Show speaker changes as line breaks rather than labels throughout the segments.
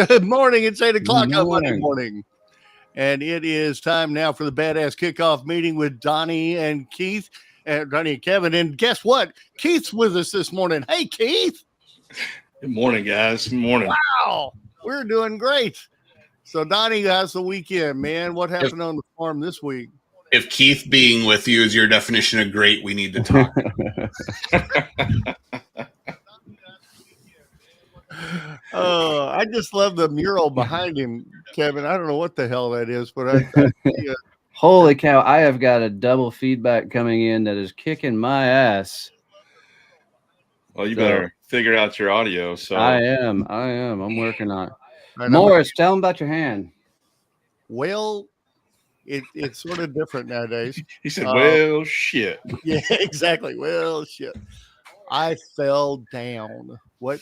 Good morning. It's 8 o'clock on Monday
morning.
morning. And it is time now for the Badass Kickoff meeting with Donnie and Keith, and Donnie and Kevin. And guess what? Keith's with us this morning. Hey, Keith.
Good morning, guys. Good morning.
Wow. We're doing great. So, Donnie, how's the weekend, man? What happened on the farm this week?
If Keith being with you is your definition of great, we need to talk.
I just love the mural behind him, Kevin. I don't know what the hell that is, but
Holy cow, I have got a double feedback coming in that is kicking my ass.
Well, you better figure out your audio. So
I am. I'm working on it. Morris, tell them about your hand.
Well, it's sort of different nowadays.
He said, well, shit.
Yeah, exactly. Well, shit. I fell down. What,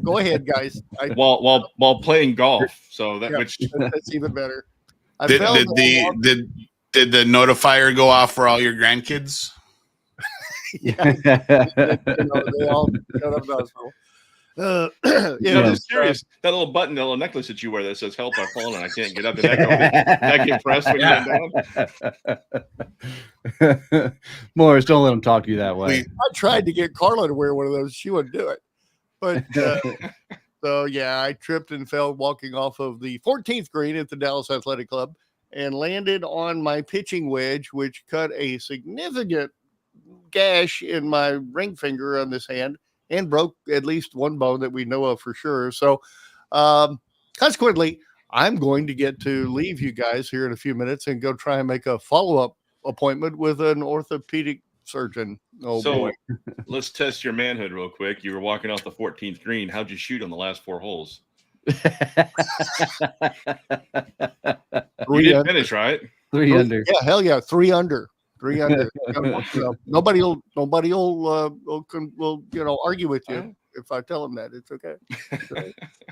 go ahead, guys.
While playing golf. So
that's even better.
Did the notifier go off for all your grandkids?
Yeah. They all shut up those.
I'm just curious. That little button, that little necklace that you wear that says "Help! I've fallen and I can't get up." Did that get pressed when you went down?
Morris, don't let him talk to you that way.
I tried to get Carla to wear one of those. She wouldn't do it. But so yeah, I tripped and fell walking off of the 14th green at the Dallas Athletic Club and landed on my pitching wedge, which cut a significant gash in my ring finger on this hand and broke at least one bone that we know of for sure. So consequently, I'm going to get to leave you guys here in a few minutes and go try and make a follow-up appointment with an orthopedic surgeon. Boy.
Let's test your manhood real quick. You were walking off the 14th green. How'd you shoot on the last 4 holes? You did finish, right?
3 under.
Yeah, hell yeah, 3 under. 3 under. Nobody will argue with you if I tell them that. It's okay.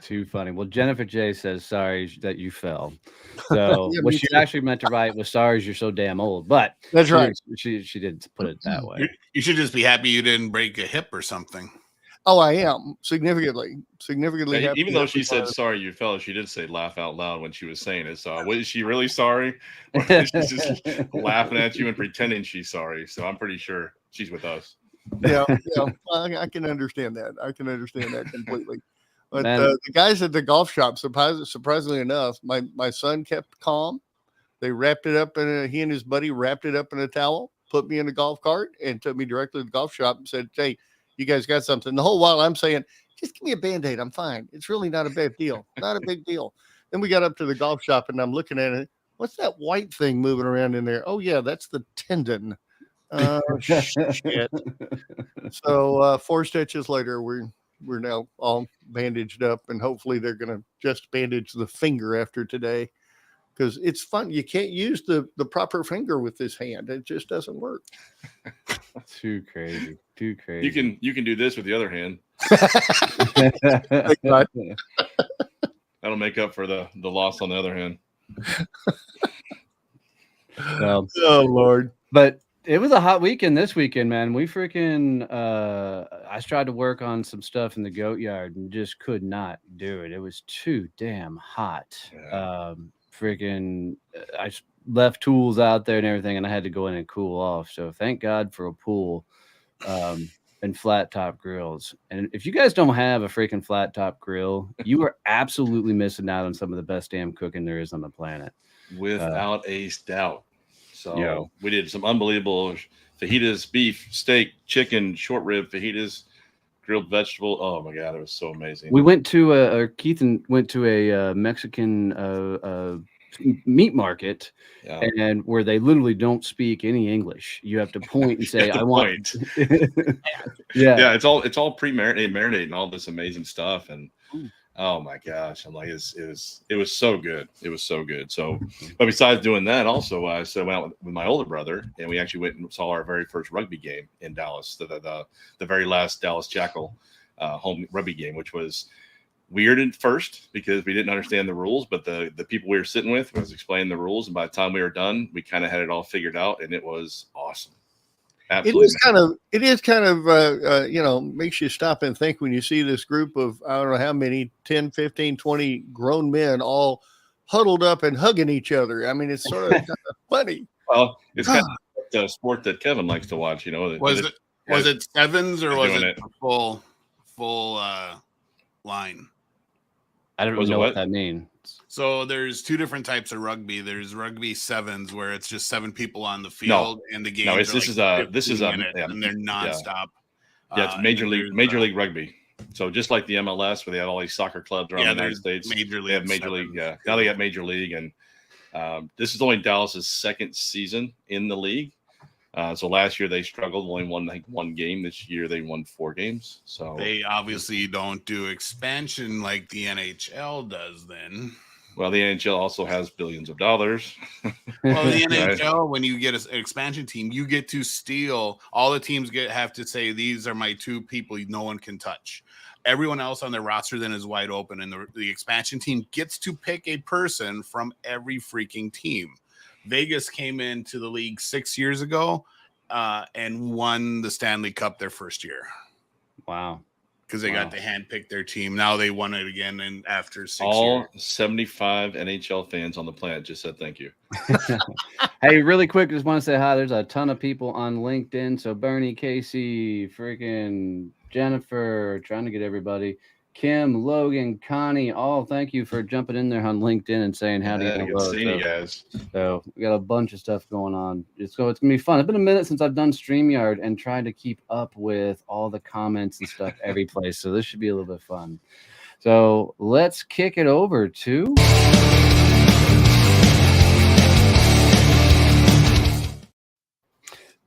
Too funny. Well, Jennifer J says sorry that you fell. So what she actually meant to write was sorry you're so damn old. But
that's right.
She did put it that way.
You should just be happy you didn't break a hip or something.
Oh, I am significantly
yeah, even though she said sorry you fell, she did say laugh out loud when she was saying it. So was she really sorry, or is she just laughing at you and pretending she's sorry? So I'm pretty sure she's with us.
Yeah, I can understand that. I can understand that completely. But the guys at the golf shop, surprisingly enough, my son kept calm. They wrapped it up he and his buddy wrapped it up in a towel, put me in a golf cart, and took me directly to the golf shop and said, "Hey, you guys got something." The whole while I'm saying, "Just give me a Band-Aid. I'm fine. It's really not a big deal. Not a big deal." Then we got up to the golf shop and I'm looking at it. What's that white thing moving around in there? Oh yeah, that's the tendon. Shit. So 4 stitches later, we're now all bandaged up, and hopefully they're gonna just bandage the finger after today, because it's fun. You can't use the proper finger with this hand. It just doesn't work.
Too crazy.
You can do this with the other hand. That'll make up for the loss on the other hand.
Well,
oh Lord.
But it was a hot weekend this weekend, man. We freaking I tried to work on some stuff in the goat yard and just could not do it. It was too damn hot.
Yeah.
I left tools out there and everything, and I had to go in and cool off. So thank God for a pool and flat top grills. And if you guys don't have a freaking flat top grill, you are absolutely missing out on some of the best damn cooking there is on the planet.
Without a doubt. So we did some unbelievable fajitas, beef, steak, chicken, short rib, fajitas, grilled vegetable. Oh my God, it was so amazing.
We went to Keith went to a Mexican meat market, and where they literally don't speak any English. You have to point and say, "I want."
Yeah, it's all pre-marinated and all this amazing stuff, and oh my gosh, I'm like, it was so good. It was so good. So, but besides doing that, also I went out with my older brother, and we actually went and saw our very first rugby game in Dallas, the very last Dallas Jackal home rugby game, which was weird at first because we didn't understand the rules, but the people we were sitting with was explaining the rules, and by the time we were done, we kind of had it all figured out, and it was awesome. Absolutely.
It is kind of, you know, makes you stop and think when you see this group of, I don't know how many, 10, 15, 20 grown men all huddled up and hugging each other. I mean, it's sort of kind of funny.
Well, it's kind of the sport that Kevin likes to watch, you know.
Was it sevens or was it full line?
I don't really know what that means.
So there's two different types of rugby. There's rugby sevens where it's just 7 people on the field and the game.
No, this is and
they're nonstop.
Yeah, it's major league rugby. So just like the MLS where they have all these soccer clubs around the United States,
Major League.
They have Major League. Yeah, now they got Major League, and this is only Dallas's second season in the league. So last year they struggled, only won one game. This year they won 4 games. So
they obviously don't do expansion like the NHL does then.
Well, the NHL also has billions of dollars.
Well, the NHL, when you get an expansion team, you get to steal. All the teams have to say, these are my 2 people no one can touch. Everyone else on their roster then is wide open, and the expansion team gets to pick a person from every freaking team. Vegas came into the league 6 years ago and won the Stanley Cup their first year.
Wow.
Because they got to handpick their team. Now they won it again, and after 6 years.
All 75 NHL fans on the planet just said thank you.
Hey, really quick, just want to say hi. There's a ton of people on LinkedIn. So Bernie, Casey, freaking Jennifer, trying to get everybody. Kim, Logan, Connie, all thank you for jumping in there on LinkedIn and saying howdy.
Good seeing you guys.
So we got a bunch of stuff going on. So it's gonna be fun. It's been a minute since I've done StreamYard and tried to keep up with all the comments and stuff every place. So this should be a little bit fun. So let's kick it over to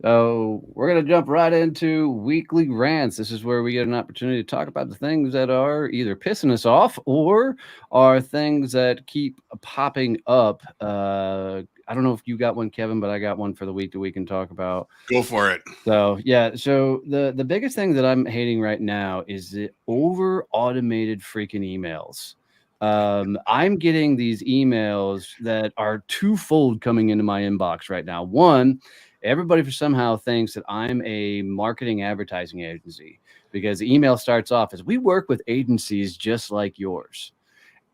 So we're going to jump right into weekly rants. This is where we get an opportunity to talk about the things that are either pissing us off or are things that keep popping up. I don't know if you got one, Kevin, but I got one for the week that we can talk about.
Go for it.
So, yeah. So the biggest thing that I'm hating right now is the over-automated freaking emails. I'm getting these emails that are twofold coming into my inbox right now. One, everybody somehow thinks that I'm a marketing advertising agency because the email starts off as, we work with agencies just like yours.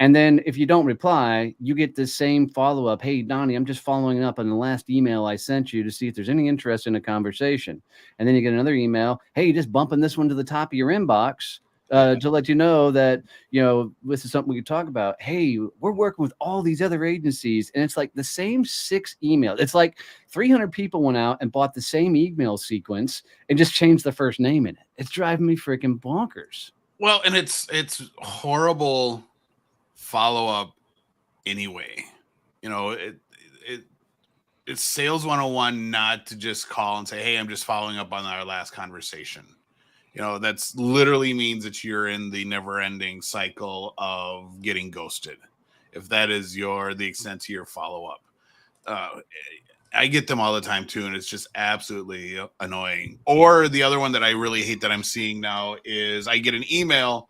And then if you don't reply, you get the same follow-up. Hey, Donnie, I'm just following up on the last email I sent you to see if there's any interest in a conversation. And then you get another email. Hey, just bumping this one to the top of your inbox to let you know that, you know, this is something we could talk about. Hey, we're working with all these other agencies, and it's like the same 6 emails. It's like 300 people went out and bought the same email sequence and just changed the first name in it. It's driving me freaking bonkers.
Well, and it's horrible follow-up anyway. You know, it's sales 101 not to just call and say, hey, I'm just following up on our last conversation. You know, that's literally means that you're in the never-ending cycle of getting ghosted. If that is the extent to your follow-up. I get them all the time too, and it's just absolutely annoying. Or the other one that I really hate that I'm seeing now is I get an email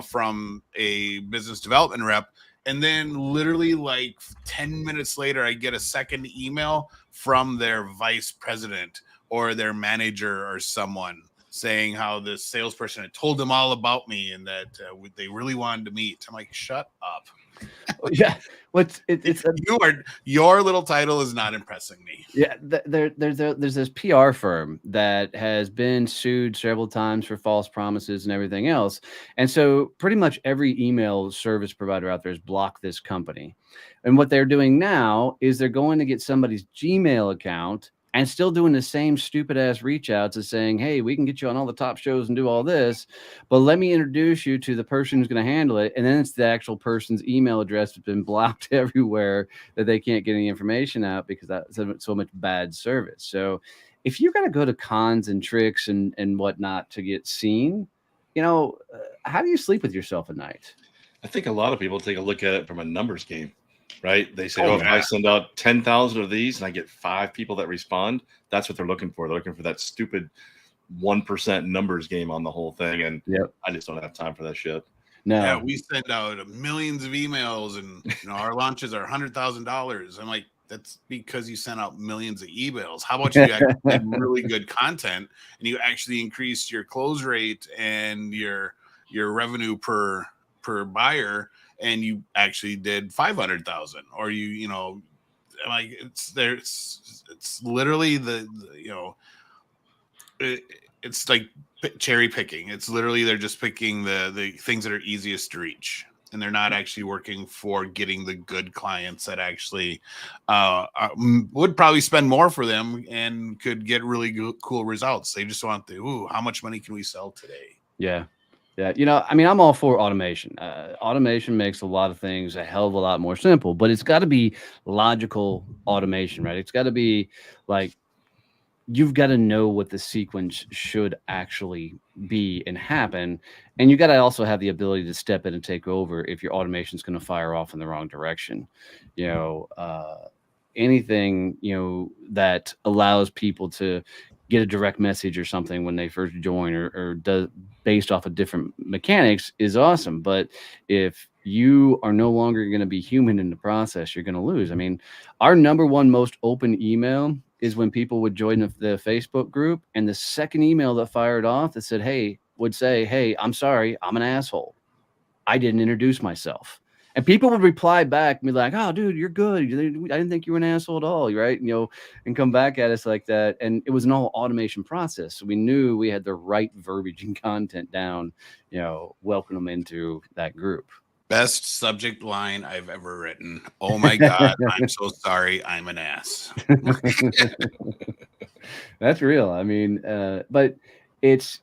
from a business development rep, and then literally like 10 minutes later, I get a second email from their vice president or their manager or someone saying how the salesperson had told them all about me and that they really wanted to meet. I'm like, shut up.
Yeah,
your little title is not impressing me.
Yeah, there's this PR firm that has been sued several times for false promises and everything else, and so pretty much every email service provider out there has blocked this company. And what they're doing now is they're going to get somebody's Gmail account and still doing the same stupid ass reach outs as saying, hey, we can get you on all the top shows and do all this, but let me introduce you to the person who's going to handle it. And then it's the actual person's email address that's been blocked everywhere that they can't get any information out because that's so much bad service. So if you're going to go to cons and tricks and whatnot to get seen, you know, how do you sleep with yourself at night?
I think a lot of people take a look at it from a numbers game. Right? They say, if I send out 10,000 of these and I get 5 people that respond, that's what they're looking for. They're looking for that stupid 1% numbers game on the whole thing. And I just don't have time for that shit.
No.
Yeah, we send out millions of emails and, you know, our launches are $100,000. I'm like, that's because you sent out millions of emails. How about you actually did really good content and you actually increased your close rate and your revenue per buyer, and you actually did 500,000, or you know, like it's literally the you know, it's like cherry picking. It's literally they're just picking the things that are easiest to reach, and they're not actually working for getting the good clients that actually would probably spend more for them and could get really cool results. They just want how much money can we sell today?
Yeah. Yeah, you know, I mean, I'm all for automation. Automation makes a lot of things a hell of a lot more simple, but it's got to be logical automation, right? It's got to be like, you've got to know what the sequence should actually be and happen. And you got to also have the ability to step in and take over if your automation is going to fire off in the wrong direction. You know, anything, you know, that allows people to get a direct message or something when they first join, or does based off of different mechanics, is awesome. But if you are no longer going to be human in the process, you're going to lose. I mean, our number one most open email is when people would join the Facebook group, and the second email that fired off that said, hey, would say, hey, I'm sorry, I'm an asshole. I didn't introduce myself. And people would reply back and be like, oh, dude, you're good. I didn't think you were an asshole at all, right? You know, and come back at us like that. And it was an all automation process. So we knew we had the right verbiage and content down, you know, welcome them into that group.
Best subject line I've ever written. Oh my God, I'm so sorry, I'm an ass.
That's real. I mean, but it's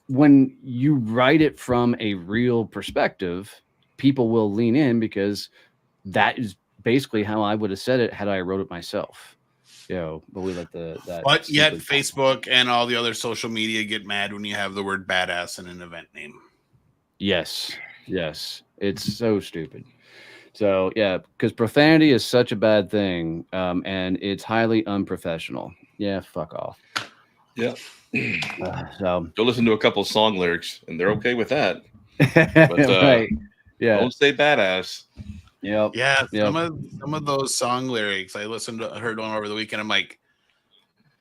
when you write it from a real perspective, people will lean in, because that is basically how I would have said it had I wrote it myself. You know, but we let that.
But yet Facebook and all the other social media get mad when you have the word badass in an event name.
Yes. It's so stupid. So yeah, because profanity is such a bad thing, and it's highly unprofessional. Yeah, fuck off.
Yeah.
So
go listen to a couple of song lyrics, and they're okay with that. But,
right. Yeah.
Don't say badass.
Yep.
Yeah. Some of those song lyrics, I heard one over the weekend. I'm like,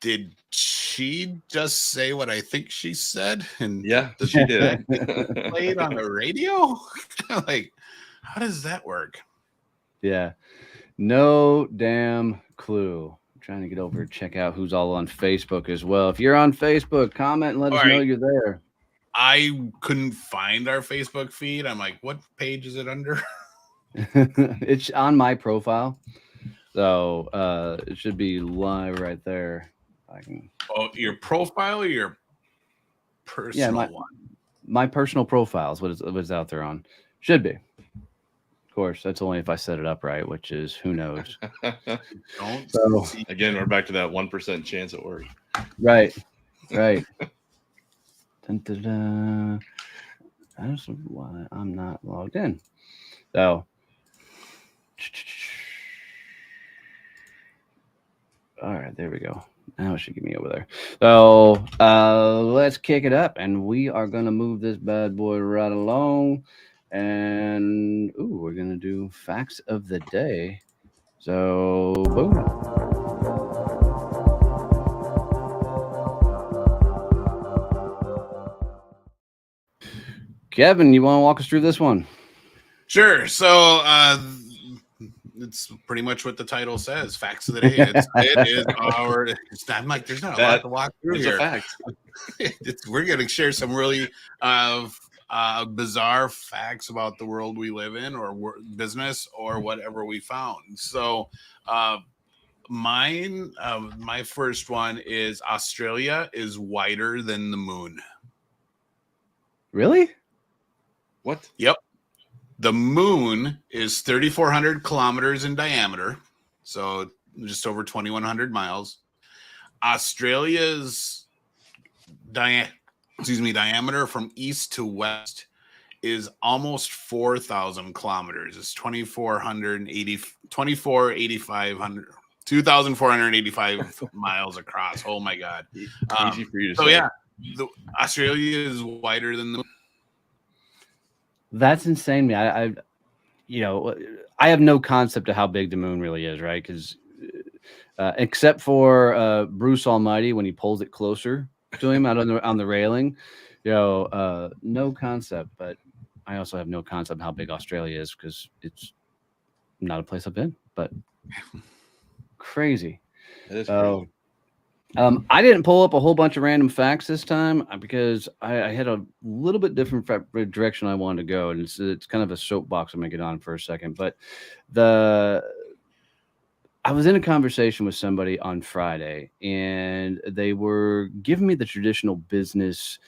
did she just say what I think she said? And
yeah, she did.
Play it on the radio. Like, how does that work?
Yeah. No damn clue. I'm trying to get over and check out who's all on Facebook as well. If you're on Facebook, comment and let us know you're there.
I couldn't find our Facebook feed. I'm like, what page is it under?
It's on my profile. So it should be live right there. I can.
Oh, your profile or your personal one?
My personal profile is what is out there on. Should be. Of course, that's only if I set it up right, which is who knows.
Again, we're back to that 1% chance at work.
Right. Dun, dun, dun. That's why I'm not logged in. So, all right, there we go. Now it should get me over there. So let's kick it up, and we are going to move this bad boy right along. And we're going to do facts of the day. So, boom. Kevin, you want to walk us through this one?
Sure. So it's pretty much what the title says. Facts of the day. It is our. I'm like, there's not a lot to walk through here. It's a fact. We're going to share some really bizarre facts about the world we live in, or business, or whatever we found. So my first one is Australia is wider than the moon.
Really?
What?
Yep. The moon is 3,400 kilometers in diameter, so just over 2,100 miles. Australia's diameter from east to west is almost 4,000 kilometers. It's 2,485 miles across. Oh my God.
Easy for you to say.
Yeah, Australia is wider than the moon.
That's insane. I I have no concept of how big the moon really is, right? Because except for Bruce Almighty when he pulls it closer to him out on the railing, no concept. But I also have no concept how big Australia is because it's not a place I've been. But crazy.
It is crazy.
I didn't pull up a whole bunch of random facts this time because I had a little bit different direction I wanted to go, and it's kind of a soapbox I'm gonna get on for a second. But I was in a conversation with somebody on Friday, and they were giving me the traditional business,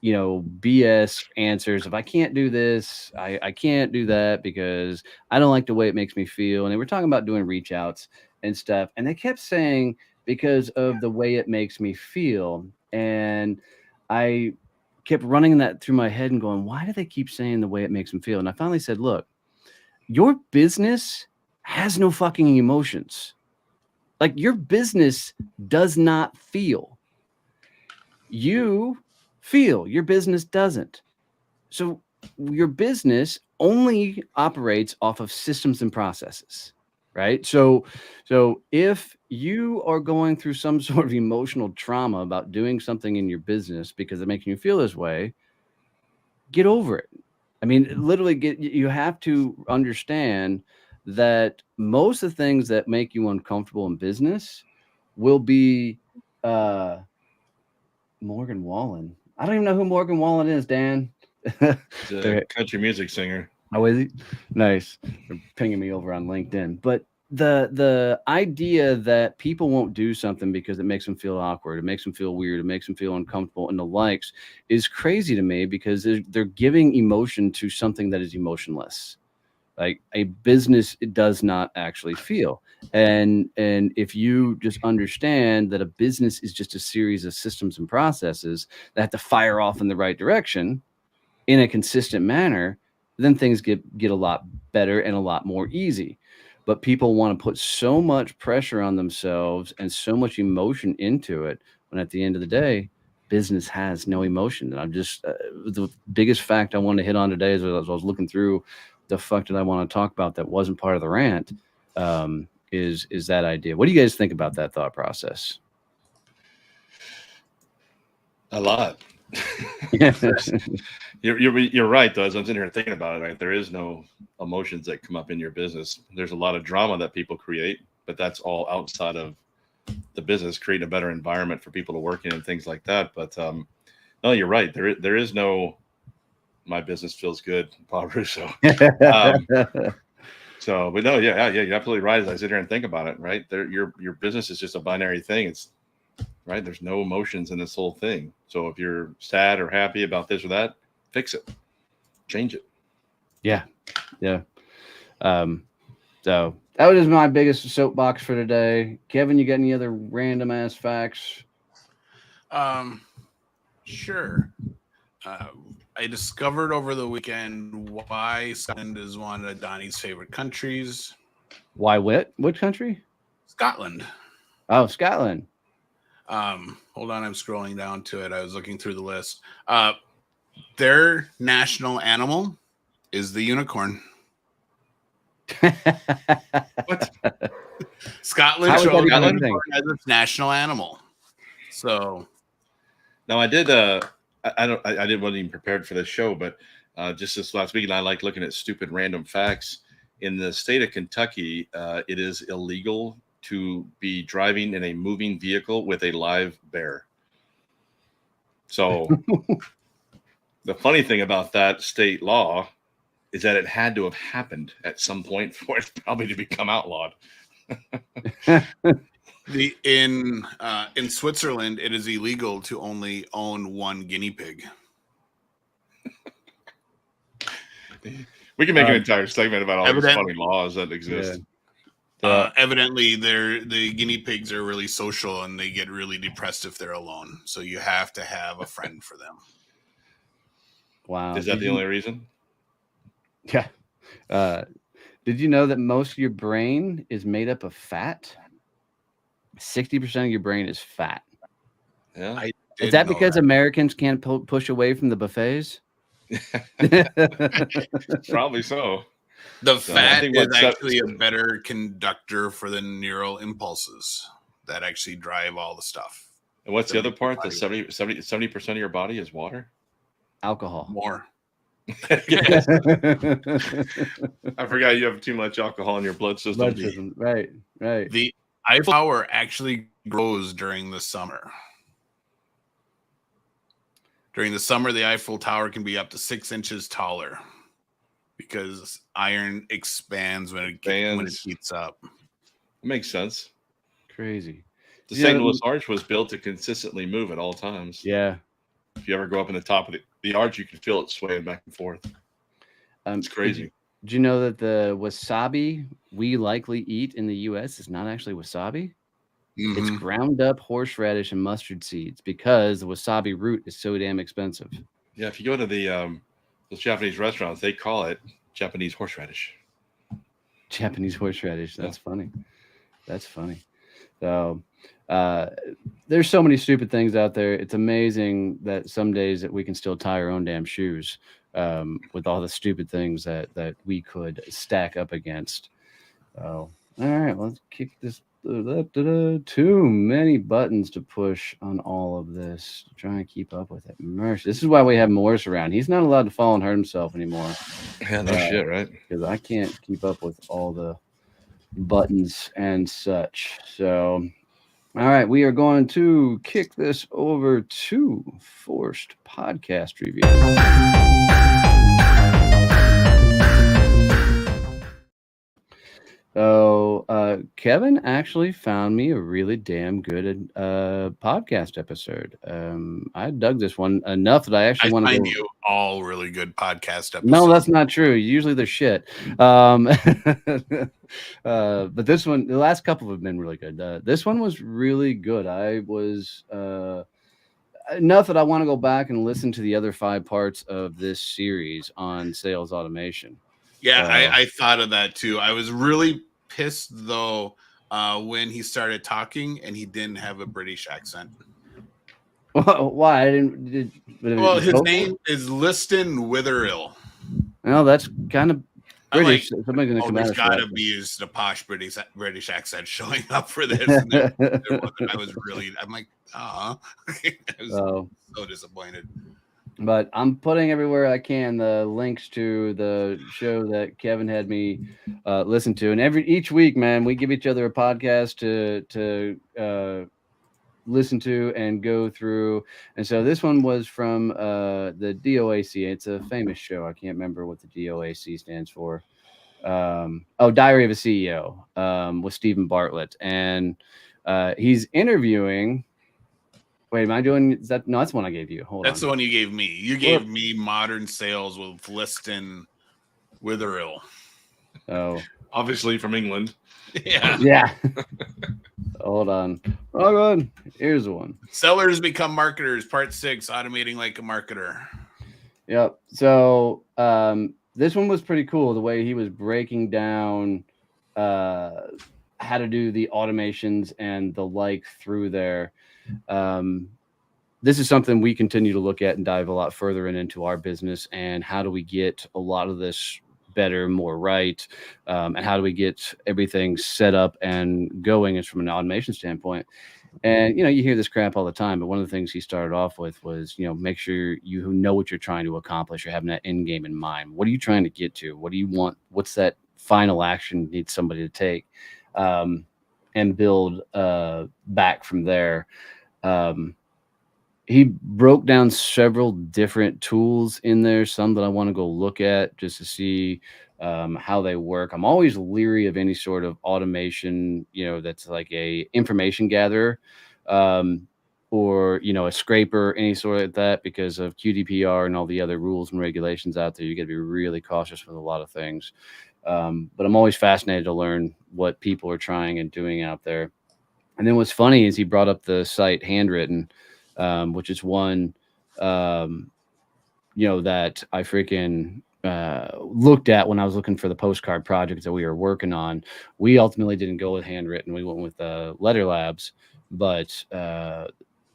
BS answers. If I can't do this, I can't do that because I don't like the way it makes me feel. And they were talking about doing reach outs and stuff, and they kept saying, because of the way it makes me feel. And I kept running that through my head and going, why do they keep saying the way it makes them feel? And I finally said, look, your business has no fucking emotions. Like, your business does not feel. You feel, your business doesn't. So your business only operates off of systems and processes. Right. So if you are going through some sort of emotional trauma about doing something in your business because they're making you feel this way, get over it. I mean, literally you have to understand that most of the things that make you uncomfortable in business will be Morgan Wallen. I don't even know who Morgan Wallen is, Dan.
He's a country music singer.
Oh, is he? Nice. They're pinging me over on LinkedIn. But the idea that people won't do something because it makes them feel awkward, it makes them feel weird, it makes them feel uncomfortable, and the likes is crazy to me because they're giving emotion to something that is emotionless. Like, a business, it does not actually feel. And if you just understand that a business is just a series of systems and processes that have to fire off in the right direction in a consistent manner, then things get a lot better and a lot more easy. But people want to put so much pressure on themselves and so much emotion into it, when at the end of the day, business has no emotion. And I'm just the biggest fact I wanted to hit on today is, as I was looking through the fuck did I want to talk about that wasn't part of the rant, is that idea. What do you guys think about that thought process?
A lot. You're right, though. As I'm sitting here thinking about it, right, there is no emotions that come up in your business. There's a lot of drama that people create, but that's all outside of the business, creating a better environment for people to work in and things like that. But no, you're right. There is no my business feels good, Bob Russo. So, but no, yeah, you're absolutely right. As I sit here and think about it, right, your business is just a binary thing. It's right. There's no emotions in this whole thing. So if you're sad or happy about this or that, fix it, change it.
Yeah. So that was my biggest soapbox for today. Kevin, you got any other random ass facts?
Sure. I discovered over the weekend why Scotland is one of Donnie's favorite countries.
Why what? Which country?
Scotland.
Oh, Scotland.
Hold on, I'm scrolling down to it. I was looking through the list. Their national animal is the unicorn.
What?
Scotland chose unicorn as its national animal. So
now I did I wasn't even prepared for this show, but just this last week, and I like looking at stupid random facts. In the state of Kentucky, it is illegal to be driving in a moving vehicle with a live bear. So the funny thing about that state law is that it had to have happened at some point for it probably to become outlawed.
In Switzerland, it is illegal to only own one guinea pig.
We can make an entire segment about all these funny laws that exist.
Yeah. Evidently, the guinea pigs are really social and they get really depressed if they're alone. So you have to have a friend for them.
Wow.
Is that the only reason?
Yeah. Did you know that most of your brain is made up of fat? 60% of your brain is fat.
Yeah.
Is that because Americans can't push away from the buffets?
Probably so.
The fat is actually a better conductor for the neural impulses that actually drive all the stuff.
And what's the other part? The 70% of your body is water?
Alcohol.
More.
I forgot you have too much alcohol in your blood system.
Right.
The Eiffel Tower actually grows during the summer. During the summer, the Eiffel Tower can be up to 6 inches taller because iron expands when it heats up.
It makes sense.
Crazy.
The St. Louis Arch was built to consistently move at all times.
Yeah.
If you ever go up in the top of the arch, you can feel it swaying back and forth. It's crazy.
Did you know that the wasabi we likely eat in the U.S. is not actually wasabi? Mm-hmm. It's ground up horseradish and mustard seeds because the wasabi root is so damn expensive.
Yeah, if you go to those Japanese restaurants, they call it Japanese horseradish.
Japanese horseradish. That's funny. That's funny. So there's so many stupid things out there. It's amazing that some days that we can still tie our own damn shoes with all the stupid things that we could stack up against. So, all right, let's kick this. Too many buttons to push on all of this to try and keep up with it. Mercy. This is why we have Morris around. He's not allowed to fall and hurt himself anymore.
Yeah, no shit, right?
Because I can't keep up with all the buttons and such. So, all right, we are going to kick this over to Forced Podcast Review. So Kevin actually found me a really damn good podcast episode. I dug this one enough that I actually want to
find you all really good podcast episodes.
No, that's not true. Usually they're shit. But this one, the last couple have been really good. This one was really good. I was enough that I want to go back and listen to the other 5 parts of this series on sales automation.
Yeah, I thought of that too. I was really pissed though when he started talking and he didn't have a British accent.
Why? His
name is Liston Witherill.
Well, that's kind of British.
Like, there's got to be the posh British accent showing up for this. I'm like, I was so disappointed.
But I'm putting everywhere I can the links to the show that Kevin had me listen to, and each week, man, we give each other a podcast to listen to and go through. And so this one was from the DOAC. It's a famous show. I can't remember what the DOAC stands for. Diary of a CEO with Stephen Bartlett, and he's interviewing. Wait, am I doing? Is that no? That's the one I gave you.
That's the one you gave me. You gave me Modern Sales with Liston Witherill.
Oh,
obviously from England.
Yeah. Hold on. Oh, good. Here's one.
Sellers Become Marketers, Part 6, Automating Like a Marketer.
Yep. So this one was pretty cool. The way he was breaking down how to do the automations and the like through there. This is something we continue to look at and dive a lot further into our business, and how do we get a lot of this better, more right, and how do we get everything set up and going is from an automation standpoint. And you hear this crap all the time, but one of the things he started off with was make sure you know what you're trying to accomplish. You're having that end game in mind. What are you trying to get to? What do you want? What's that final action you need somebody to take, and build back from there. He broke down several different tools in there, some that I want to go look at just to see how they work. I'm always leery of any sort of automation, that's like a information gatherer or, a scraper, any sort of that, because of QDPR and all the other rules and regulations out there. You got to be really cautious with a lot of things. But I'm always fascinated to learn what people are trying and doing out there. And then what's funny is he brought up the site Handwritten, which is one, that I freaking looked at when I was looking for the postcard project that we were working on. We ultimately didn't go with Handwritten. We went with Letter Labs, but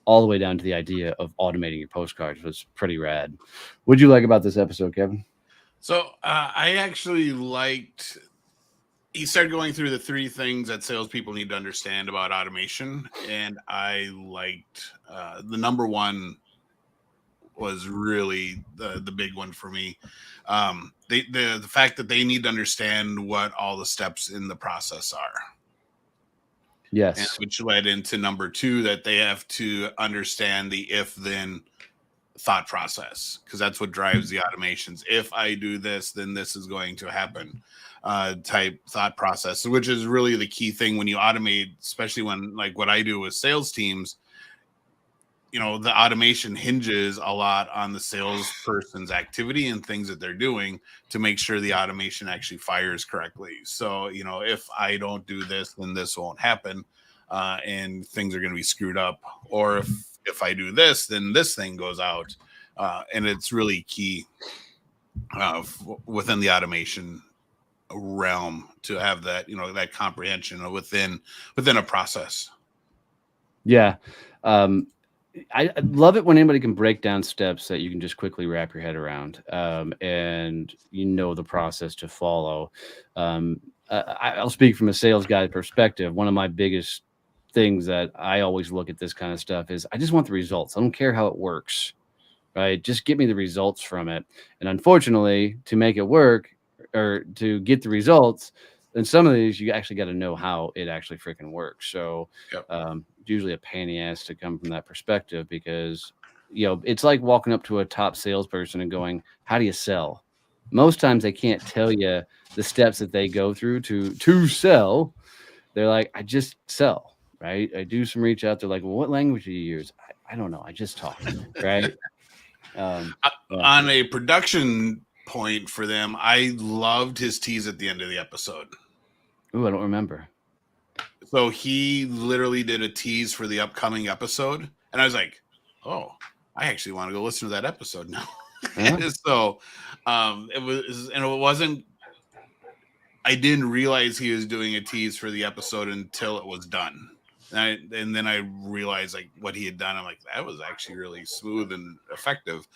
all the way down to the idea of automating your postcards was pretty rad. What'd you like about this episode, Kevin?
So I actually liked. He started going through the 3 things that salespeople need to understand about automation, and I liked the number one was really the big one for me. The fact that they need to understand what all the steps in the process are.
Yes.
And which led into number 2, that they have to understand the if then thought process, because that's what drives the automations. If I do this, then this is going to happen. Type thought process, which is really the key thing when you automate, especially when, like what I do with sales teams, you know, the automation hinges a lot on the salesperson's activity and things that they're doing to make sure the automation actually fires correctly. So, you know, if I don't do this, then this won't happen, and things are going to be screwed up. Or if I do this, then this thing goes out, and it's really key within the automation realm to have that, you know, that comprehension within a process.
Yeah. I love it when anybody can break down steps that you can just quickly wrap your head around, and you know the process to follow. I'll speak from a sales guy perspective. One of my biggest things that I always look at this kind of stuff is I just want the results. I don't care how it works, right? Just get me the results from it. And unfortunately, to make it work or to get the results, then some of these you actually got to know how it actually freaking works. So
Yep.
It's usually a pain in the ass to come from that perspective, because you know it's like walking up to a top salesperson and going, "How do you sell?" Most times they can't tell you the steps that they go through to sell. They're like, "I just sell." Right? I do some reach out. They're like, "Well, what language do you use?" I don't know. I just talk. Right?
On a production point for them, I loved his tease at the end of the episode.
Ooh, I don't remember.
So he literally did a tease for the upcoming episode, and I was like, "Oh, I actually want to go listen to that episode now."
Huh?
So, it wasn't. I didn't realize he was doing a tease for the episode until it was done. And then I realized like what he had done. I'm like, that was actually really smooth and effective.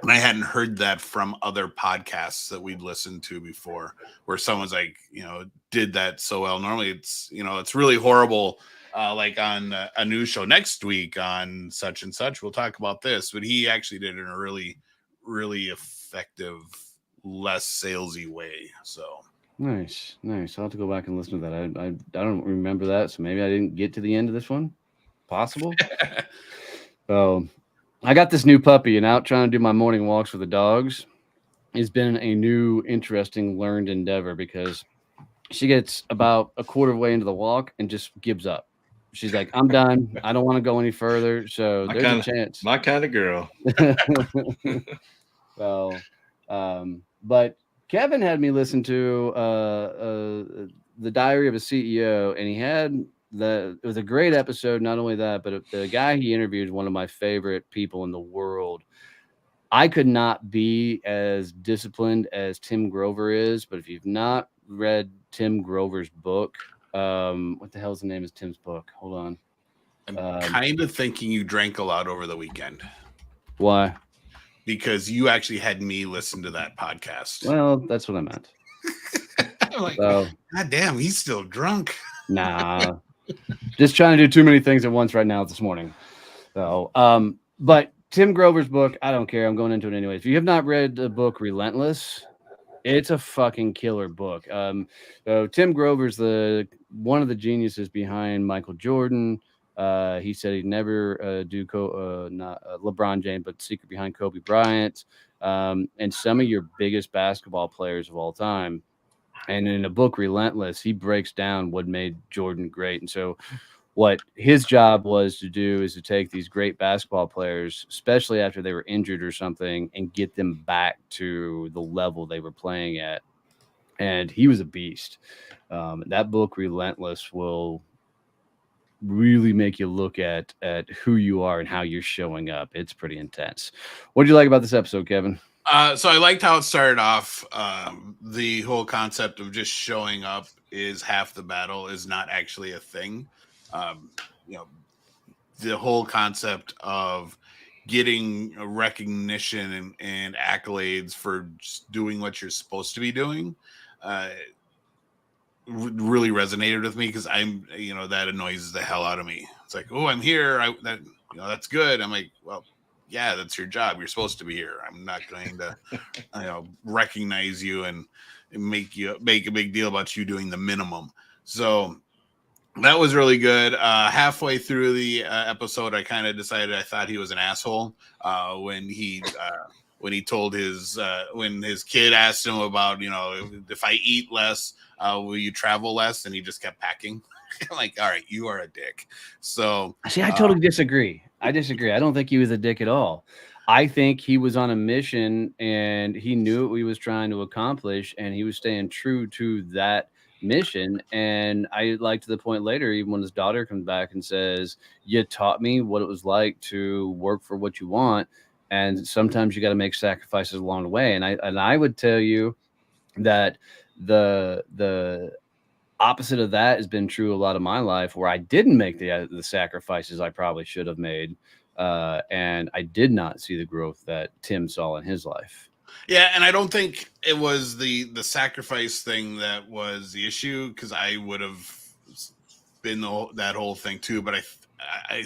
And I hadn't heard that from other podcasts that we'd listened to before, where someone's like, you know, did that so well. Normally it's, you know, it's really horrible. Like on a news show next week on such and such, we'll talk about this, but he actually did it in a really, really effective, less salesy way. So
Nice. I'll have to go back and listen to that. I don't remember that, so maybe I didn't get to the end of this one. Possible. So I got this new puppy, and out trying to do my morning walks with the dogs has been a new, interesting, learned endeavor, because she gets about a quarter way into the walk and just gives up. She's like, "I'm done. I don't want to go any further." So there's a chance.
My kind of girl.
Well, but Kevin had me listen to the Diary of a CEO, and he had it was a great episode. Not only that, but the guy he interviewed is one of my favorite people in the world. I could not be as disciplined as Tim Grover is, but if you've not read Tim Grover's book, what the hell's the name of Tim's book? Hold on.
I'm kind of thinking you drank a lot over the weekend.
Why?
Because you actually had me listen to that podcast.
Well, that's what I meant.
I'm like, God damn, he's still drunk.
Nah, just trying to do too many things at once right now this morning. So, but Tim Grover's book, I don't care. I'm going into it anyway. If you have not read the book Relentless, it's a fucking killer book. So Tim Grover's one of the geniuses behind Michael Jordan. He said he'd never do not LeBron James, but secret behind Kobe Bryant, and some of your biggest basketball players of all time. And in the book Relentless, he breaks down what made Jordan great. And so what his job was to do is to take these great basketball players, especially after they were injured or something, and get them back to the level they were playing at. And he was a beast. That book Relentless will really make you look at who you are and how you're showing up. It's pretty intense. What did you like about this episode, Kevin?
So I liked how it started off. The whole concept of just showing up is half the battle is not actually a thing. You know, the whole concept of getting a recognition and accolades for just doing what you're supposed to be doing really resonated with me, because I'm, that annoys the hell out of me. It's like, oh, I'm here. That's good. I'm like, well, yeah, that's your job. You're supposed to be here. I'm not going to recognize you and make a big deal about you doing the minimum. So that was really good. Halfway through the episode, I kind of decided I thought he was an asshole when he told when his kid asked him about, if I eat less, will you travel less? And he just kept packing. I'm like, all right, you are a dick. So
see, I totally disagree. I don't think he was a dick at all. I think he was on a mission and he knew what he was trying to accomplish, and he was staying true to that mission. And I like, to the point later, even when his daughter comes back and says, you taught me what it was like to work for what you want, and sometimes you got to make sacrifices along the way. And I would tell you that the opposite of that has been true a lot of my life, where I didn't make the sacrifices I probably should have made, and I did not see the growth that Tim saw in his life.
Yeah, and I don't think it was the sacrifice thing that was the issue, because I would have been that whole thing too. But I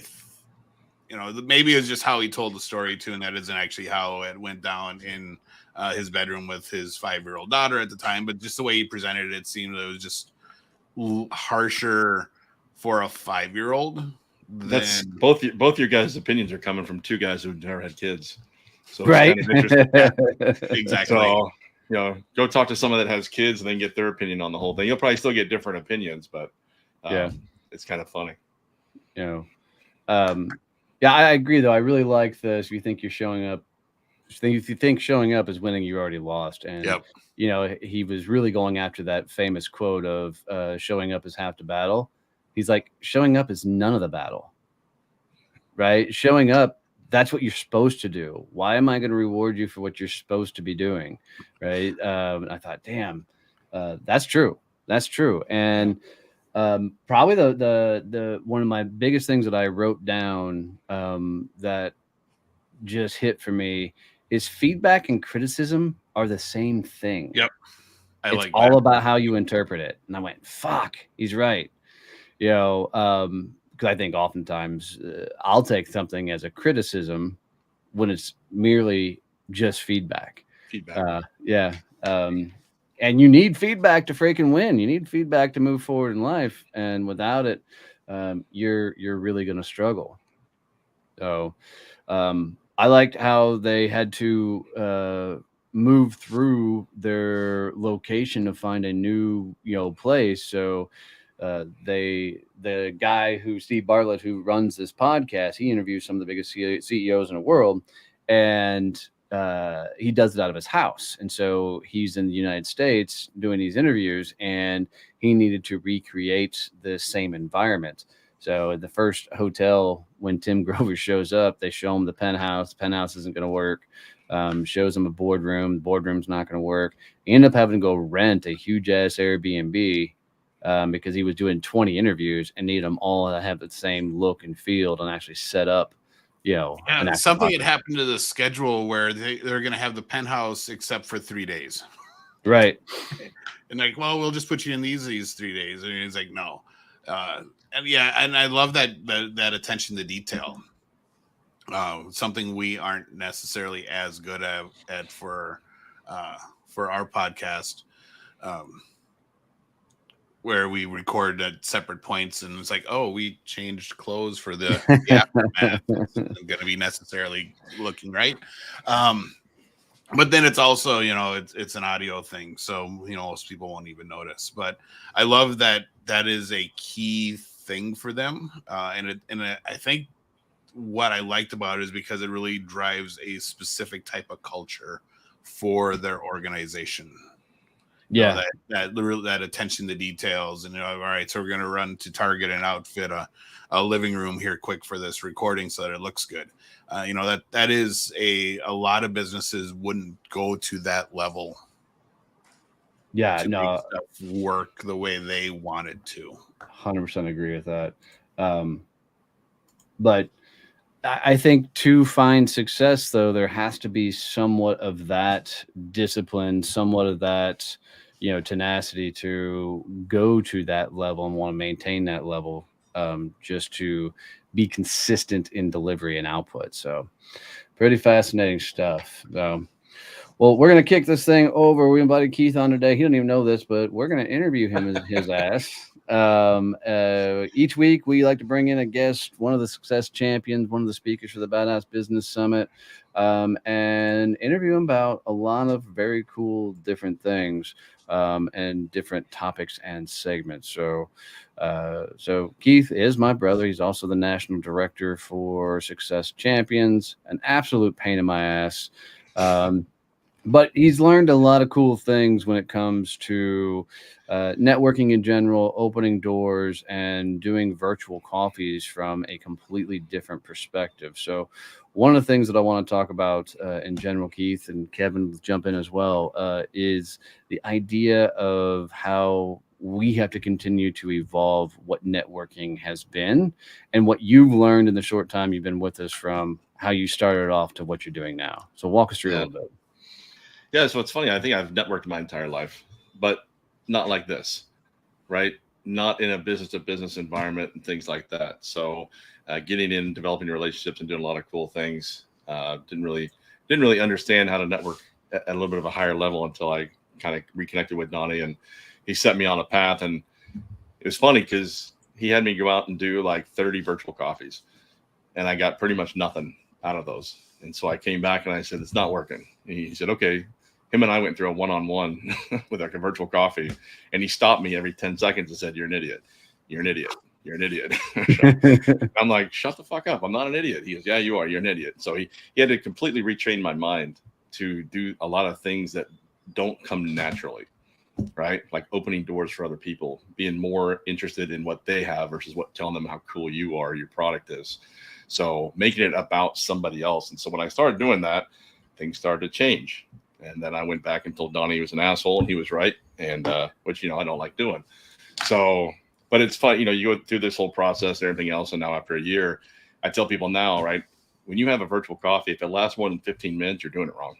maybe it was just how he told the story too, and that isn't actually how it went down in his bedroom with his 5-year-old daughter at the time. But just the way he presented it, it seemed it was just harsher for a 5-year-old.
That's both your guys' opinions are coming from two guys who've never had kids. So
right.
It's kind of interesting.
Exactly.
So, go talk to someone that has kids and then get their opinion on the whole thing. You'll probably still get different opinions, but it's kind of funny.
Yeah, I agree though. I really like this. If you think you're showing up, if you think showing up is winning, you already lost. And he was really going after that famous quote of showing up is half the battle. He's like, showing up is none of the battle, right? Showing up, that's what you're supposed to do. Why am I going to reward you for what you're supposed to be doing? Right. I thought, damn, that's true. That's true. And probably the one of my biggest things that I wrote down that just hit for me is feedback and criticism are the same thing.
Yep.
It's all about how you interpret it. And I went, fuck, he's right. Because I think oftentimes I'll take something as a criticism when it's merely just feedback. And you need feedback to freaking win. You need feedback to move forward in life. And without it, you're really going to struggle. So I liked how they had to move through their location to find a new, place. So the guy Steve Bartlett, who runs this podcast, he interviews some of the biggest CEOs in the world, and he does it out of his house. And so he's in the United States doing these interviews, and he needed to recreate the same environment. So at the first hotel, when Tim Grover shows up, they show him the penthouse. The penthouse isn't going to work. Shows him a boardroom. The boardroom's not going to work. He ended up having to go rent a huge ass Airbnb because he was doing 20 interviews and needed them all to have the same look and feel and actually set up.
Something had happened to the schedule where they're going to have the penthouse except for 3 days.
Right.
And like, well, we'll just put you in these 3 days. And he's like, no. And I love that attention to detail. Something we aren't necessarily as good at for our podcast, where we record at separate points, and it's like, oh, we changed clothes for the aftermath. It's not going to be necessarily looking right. But then it's also, it's an audio thing. So, most people won't even notice. But I love that is a key thing for them. And I think what I liked about it is because it really drives a specific type of culture for their organization.
Yeah.
That attention to details. And, all right, so we're going to run to Target and outfit a living room here quick for this recording so that it looks good. That is a lot of businesses wouldn't go to that level.
Yeah,
to make stuff work the way they wanted to.
100% agree with that. But I think to find success, though, there has to be somewhat of that discipline, somewhat of that, tenacity to go to that level and want to maintain that level, just to be consistent in delivery and output. So pretty fascinating stuff. Well, we're going to kick this thing over. We invited Keith on today. He doesn't even know this, but we're going to interview him as his ass. Each week, we like to bring in a guest, one of the success champions, one of the speakers for the Badass Business Summit, and interview him about a lot of very cool different things, and different topics and segments. So Keith is my brother. He's also the national director for Success Champions, an absolute pain in my ass. But he's learned a lot of cool things when it comes to networking in general, opening doors, and doing virtual coffees from a completely different perspective. So one of the things that I want to talk about in general, Keith, and Kevin jump in as well, is the idea of how we have to continue to evolve what networking has been and what you've learned in the short time you've been with us from how you started off to what you're doing now. So walk us through a little bit.
Yeah, so it's funny. I think I've networked my entire life, but not like this, right? Not in a business-to-business environment and things like that. So getting in, developing relationships, and doing a lot of cool things. Didn't really understand how to network at a little bit of a higher level until I kind of reconnected with Donnie, and he set me on a path. And it was funny because he had me go out and do like 30 virtual coffees, and I got pretty much nothing out of those. And so I came back and I said, it's not working. And he said, okay. Him and I went through a one-on-one with like a virtual coffee, and he stopped me every 10 seconds and said, you're an idiot. You're an idiot. You're an idiot. I'm like, shut the fuck up. I'm not an idiot. He goes, yeah, you are. You're an idiot. So he had to completely retrain my mind to do a lot of things that don't come naturally, right? Like opening doors for other people, being more interested in what they have versus telling them how cool you are, your product is. So making it about somebody else. And so when I started doing that, things started to change. And then I went back and told Donnie he was an asshole, and he was right. And which, I don't like doing. So, but it's fun. You go through this whole process and everything else. And now after a year, I tell people now, right, when you have a virtual coffee, if it lasts more than 15 minutes, you're doing it wrong.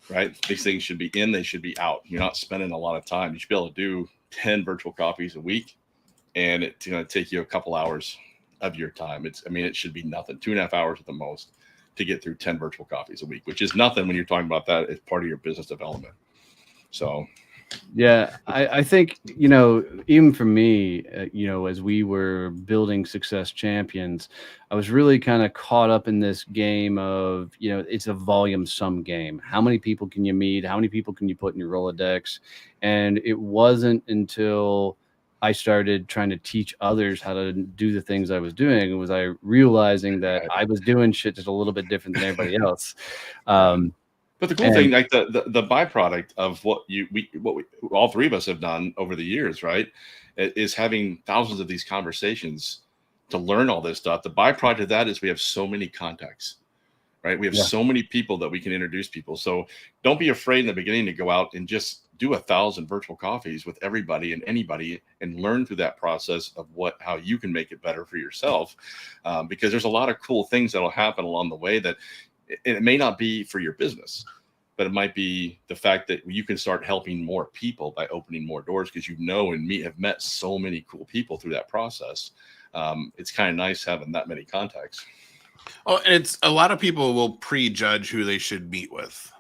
Right? These things should be in, they should be out. You're not spending a lot of time. You should be able to do 10 virtual coffees a week, and it's going to take you a couple hours of your time. It should be nothing, 2.5 hours at the most to get through 10 virtual coffees a week, which is nothing when you're talking about that as part of your business development. So,
yeah, I think, even for me, as we were building Success Champions, I was really kind of caught up in this game of, it's a volume sum game. How many people can you meet? How many people can you put in your Rolodex? And it wasn't until I started trying to teach others how to do the things I was doing, was I realizing that I was doing shit just a little bit different than everybody else.
But the cool thing, like the byproduct of what we all three of us have done over the years, right, is having thousands of these conversations to learn all this stuff. The byproduct of that is we have so many contacts, right? We have so many people that we can introduce people. So don't be afraid in the beginning to go out and just do 1,000 virtual coffees with everybody and anybody, and learn through that process of how you can make it better for yourself. Because there's a lot of cool things that'll happen along the way that it may not be for your business, but it might be the fact that you can start helping more people by opening more doors, because have met so many cool people through that process. It's kind of nice having that many contacts.
Oh, and it's a lot of people will prejudge who they should meet with,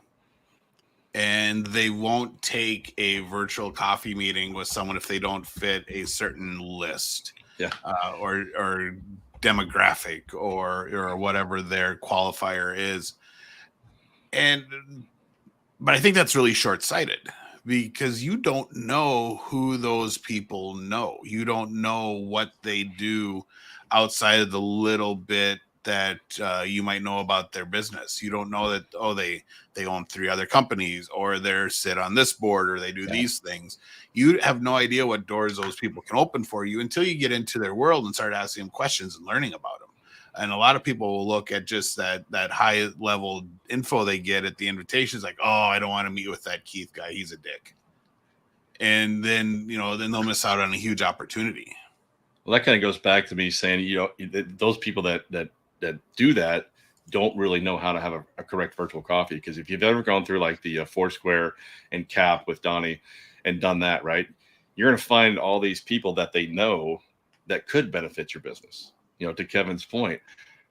and they won't take a virtual coffee meeting with someone if they don't fit a certain list, or demographic or whatever their qualifier is. But I think that's really short-sighted, because you don't know who those people know. You don't know what they do outside of the little bit that you might know about their business. You don't know that, they own 3 other companies, or they're sit on this board, or they do these things. You have no idea what doors those people can open for you until you get into their world and start asking them questions and learning about them. And a lot of people will look at just that high level info they get at the invitations, like, oh, I don't want to meet with that Keith guy, he's a dick. And then they'll miss out on a huge opportunity.
Well, that kind of goes back to me saying, those people that do that don't really know how to have a correct virtual coffee. Because if you've ever gone through like the Foursquare and Cap with Donnie and done that, right, you're going to find all these people that they know that could benefit your business. To Kevin's point,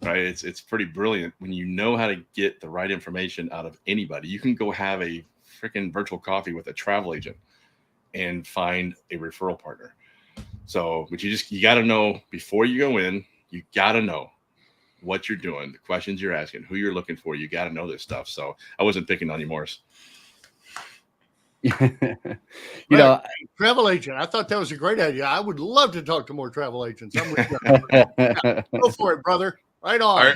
right? It's pretty brilliant when you know how to get the right information out of anybody. You can go have a freaking virtual coffee with a travel agent and find a referral partner. So, but you got to know before you go in, you got to know what you're doing, the questions you're asking, who you're looking for. You got to know this stuff. So I wasn't picking on you, Morris.
Travel agent. I thought that was a great idea. I would love to talk to more travel agents. I'm with you. Yeah, go for it, brother. Right on.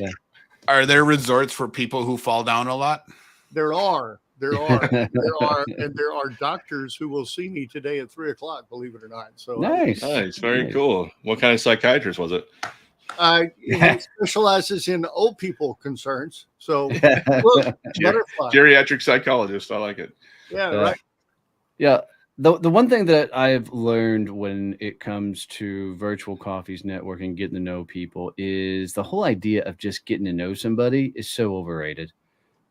Are there resorts for people who fall down a lot?
There are, and there are doctors who will see me today at 3:00. Believe it or not. So
nice,
very cool. What kind of psychiatrist was it?
He specializes in old people concerns. So look,
geriatric psychologist. I like it.
Yeah, right.
Yeah. The one thing that I've learned when it comes to virtual coffees, networking, getting to know people is the whole idea of just getting to know somebody is so overrated.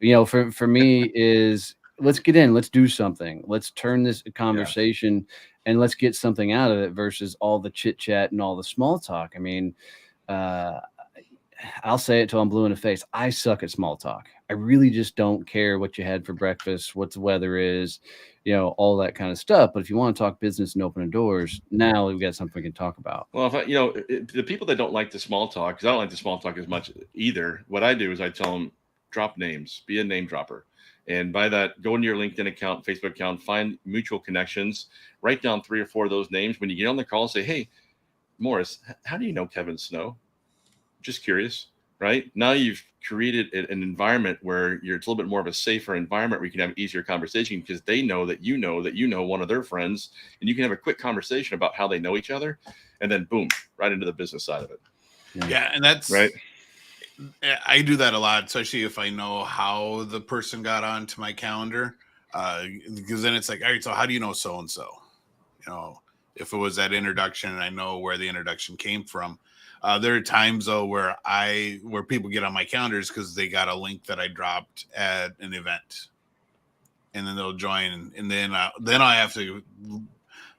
For me is let's get in, let's do something. Let's turn this conversation and let's get something out of it versus all the chit chat and all the small talk. I mean, I'll say it till I'm blue in the face. I suck at small talk. I really just don't care what you had for breakfast, what the weather is, all that kind of stuff. But if you want to talk business and open doors, now we've got something we can talk about.
Well, the people that don't like the small talk, because I don't like the small talk as much either. What I do is I tell them, drop names, be a name dropper. And by that, go into your LinkedIn account, Facebook account, find mutual connections, write down 3 or 4 of those names. When you get on the call, say, hey, Morris, how do you know Kevin Snow? Just curious, right? Now you've created an environment where it's a little bit more of a safer environment where you can have an easier conversation because they know that you know one of their friends, and you can have a quick conversation about how they know each other, and then boom, right into the business side of it.
Yeah, and that's
right.
I do that a lot, especially if I know how the person got onto my calendar, because then it's like, all right, so how do you know so-and-so? If it was that introduction and I know where the introduction came from. There are times though where people get on my calendars because they got a link that I dropped at an event, and then they'll join, and then I have to.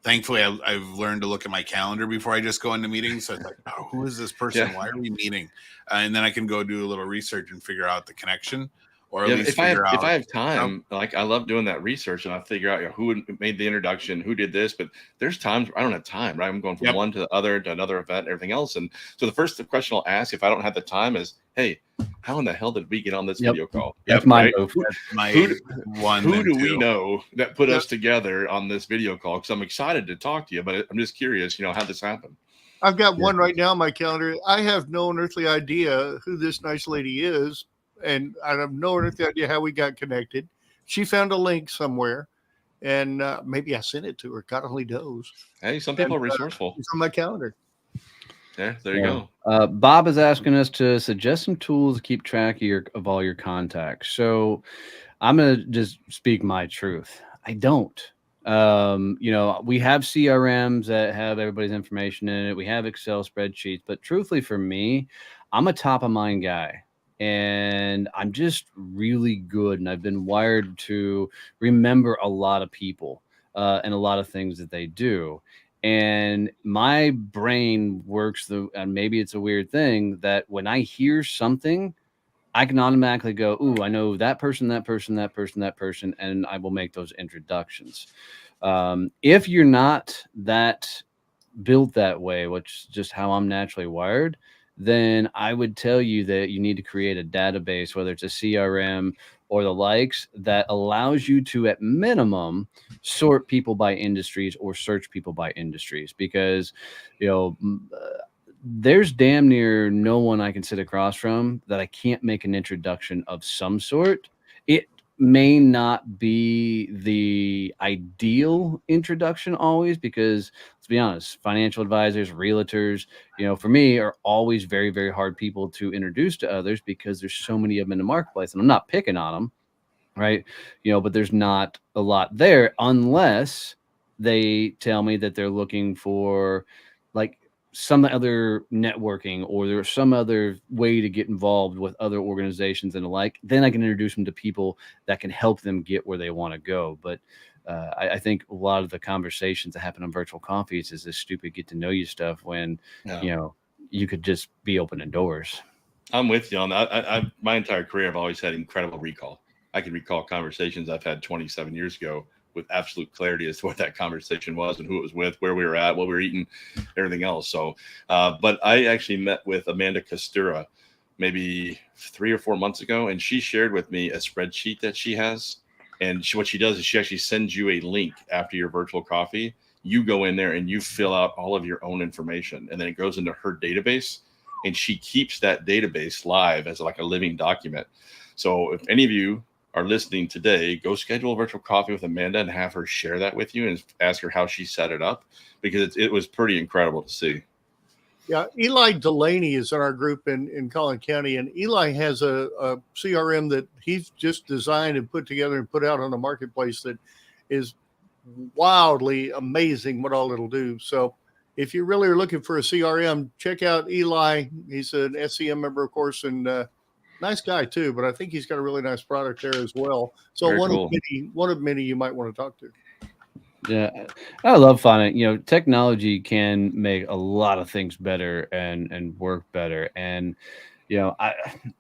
Thankfully, I've learned to look at my calendar before I just go into meetings. So it's like, oh, who is this person? Yeah. Why are we meeting? And then I can go do a little research and figure out the connection. Or at least
if I have time, like I love doing that research, and I figure out who made the introduction, who did this. But there's times where I don't have time, right? I'm going from one to the other to another event, everything else. And so the first question I'll ask if I don't have the time is, hey, how in the hell did we get on this video call?
That's my
move. Who do we know that put us together on this video call? Because I'm excited to talk to you, but I'm just curious, how this happened.
I've got one right now on my calendar. I have no earthly idea who this nice lady is. And I have no earthly idea how we got connected. She found a link somewhere, and maybe I sent it to her. God only knows.
Hey, some people are resourceful.
It's on my calendar.
Yeah, there you go.
Bob is asking us to suggest some tools to keep track of all your contacts. So I'm going to just speak my truth. I don't. We have CRMs that have everybody's information in it. We have Excel spreadsheets. But truthfully, for me, I'm a top of mind guy. And I'm just really good, and I've been wired to remember a lot of people and a lot of things that they do. And my brain works and maybe it's a weird thing that when I hear something, I can automatically go, ooh, I know that person, that person, that person, that person, and I will make those introductions. If you're not that built that way, which is just how I'm naturally wired, then I would tell you that you need to create a database, whether it's a CRM or the likes, that allows you to, at minimum, sort people by industries or search people by industries, because, there's damn near no one I can sit across from that I can't make an introduction of some sort. It may not be the ideal introduction always, because let's be honest, financial advisors, realtors, for me are always very, very hard people to introduce to others because there's so many of them in the marketplace, and I'm not picking on them, right? But there's not a lot there unless they tell me that they're looking for, like, some other networking or there's some other way to get involved with other organizations and the like, then I can introduce them to people that can help them get where they want to go. But I think a lot of the conversations that happen on virtual coffees is this stupid get to know you stuff when, you could just be opening doors.
I'm with you on that. My entire career, I've always had incredible recall. I can recall conversations I've had 27 years ago with absolute clarity as to what that conversation was and who it was with, where we were at, what we were eating, everything else. So, but I actually met with Amanda Costura maybe 3 or 4 months ago, and she shared with me a spreadsheet that she has. And what she does is she actually sends you a link after your virtual coffee. You go in there and you fill out all of your own information, and then it goes into her database, and she keeps that database live as like a living document. So if any of you are listening today, go schedule a virtual coffee with Amanda and have her share that with you and ask her how she set it up, because it was pretty incredible to see.
Yeah, Eli Delaney is in our group in Collin County, and Eli has a CRM that he's just designed and put together and put out on the marketplace that is wildly amazing what all it'll do. So if you really are looking for a CRM, check out Eli. He's an SCM member, of course, and nice guy too, but I think he's got a really nice product there as well. So one of many you might want to talk to.
Yeah, I love finding, technology can make a lot of things better and work better. And,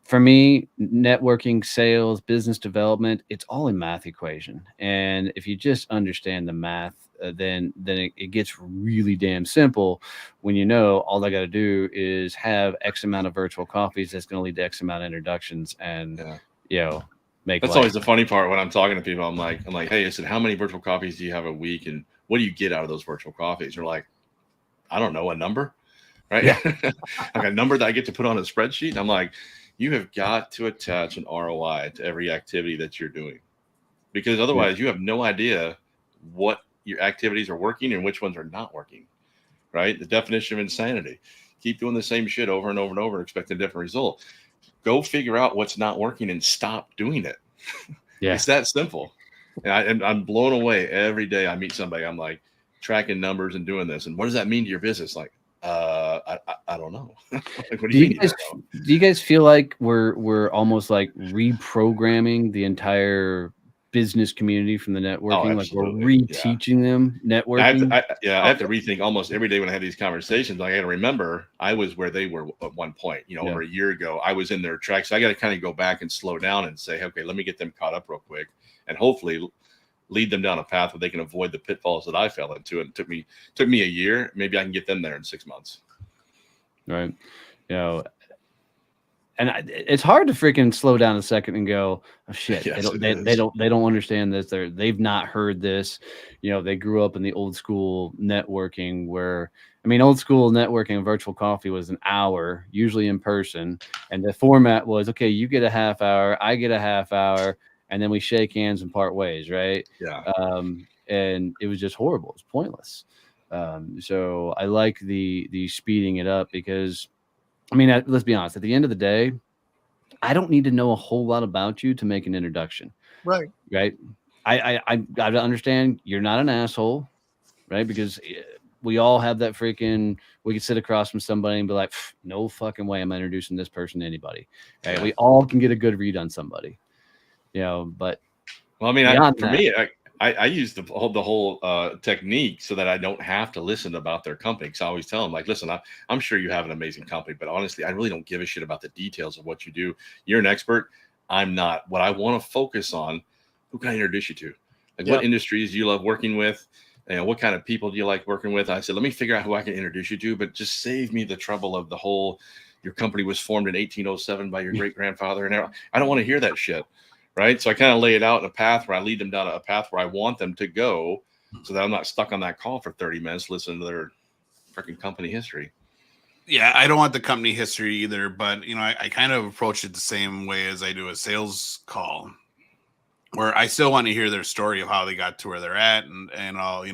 for me, networking, sales, business development, it's all a math equation. And if you just understand the math, then it gets really damn simple when all I got to do is have X amount of virtual coffees that's going to lead to X amount of introductions and,
that's always the funny part when I'm talking to people. I'm like, hey, I said, how many virtual coffees do you have a week? And what do you get out of those virtual coffees? You're like, I don't know, a number, right? Yeah. Like a number that I get to put on a spreadsheet. I'm like, you have got to attach an ROI to every activity that you're doing, because otherwise you have no idea what your activities are working and which ones are not working, right? The definition of insanity. Keep doing the same shit over and over and over and expect a different result. Go figure out what's not working and stop doing it. Yeah. It's that simple. And I'm blown away every day I meet somebody. I'm like tracking numbers and doing this. And what does that mean to your business? Like, I don't know. Like, what do you mean?
Do you guys feel like we're almost like reprogramming the entire business community from the networking? Like we're reteaching them networking.
I have to rethink almost every day when I have these conversations. Like I got to remember I was where they were at one point, over a year ago. I was in their tracks. So I got to kind of go back and slow down and say, okay, let me get them caught up real quick and hopefully lead them down a path where they can avoid the pitfalls that I fell into. And it took me a year. Maybe I can get them there in 6 months.
Right. And it's hard to freaking slow down a second and go, oh shit, yes, they don't understand this. They've not heard this. They grew up in the old school networking where, old school networking and virtual coffee was an hour, usually in person. And the format was, okay, you get a half hour, I get a half hour, and then we shake hands and part ways. Right.
Yeah.
And it was just horrible. It's pointless. So I like the speeding it up because, let's be honest. At the end of the day, I don't need to know a whole lot about you to make an introduction.
Right.
Right. I got to understand you're not an asshole, right? Because we all have that freaking. We could sit across from somebody and be like, "No fucking way, I'm introducing this person to anybody." Right? Yeah. We all can get a good read on somebody, But
well, for me, I use the whole technique so that I don't have to listen about their company. Because I always tell them, like, listen, I'm sure you have an amazing company, but honestly, I really don't give a shit about the details of what you do. You're an expert. I'm not. What I want to focus on, who can I introduce you to? Like, what industries do you love working with? What kind of people do you like working with? I said, let me figure out who I can introduce you to, but just save me the trouble of the whole, your company was formed in 1807 by your great grandfather. And I don't want to hear that shit. Right. So I kind of lay it out in a path where I lead them down a path where I want them to go so that I'm not stuck on that call for 30 minutes listening to their freaking company history.
Yeah, I don't want the company history either, but I kind of approach it the same way as I do a sales call, where I still want to hear their story of how they got to where they're at and all,